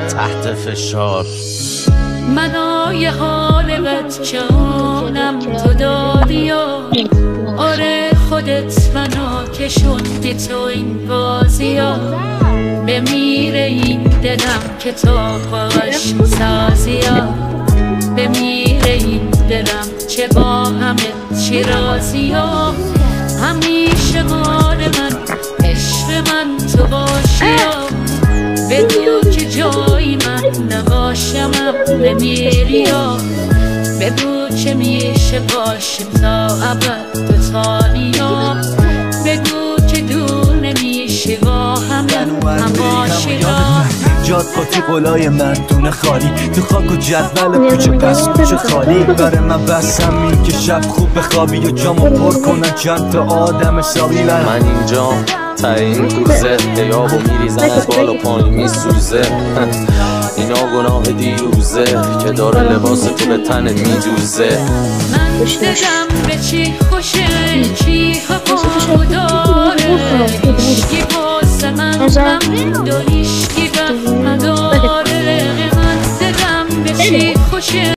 تحت فشار. من آیه حال بچه‌انم تو دادی و آره خودت منو کشوندی تو این بازی ها. بمیره این دلم که تو باش سازی ها. بمیره این دلم چه با همه چی رازی ها. همیشه مال من عشق من تو باشی ها. بگو که جایی من نباشم نمیری ها. بگو چه میشه باشیم تا ابد دوتایی ها. بگو که دور نمیشه با هم باشی ها. جاد پاتی قلای من دونه خالی تو خاک و جدول کوچه پس کوچه خالی. برای من بس همین که شب خوب بخوابی و جامو پر کنن چند تا آدم حسابی. من اینجام تا این کوزه دیابو میریزن از بالا پایین میسوزه. اینا گناه دیروزه که داره لباس تو به تنت میدوزه. من دلم به چی خوشه چی هوا داره. هیشگی واسه من ممنون و هیشگی وفا نداره. من دلم به چی خوشه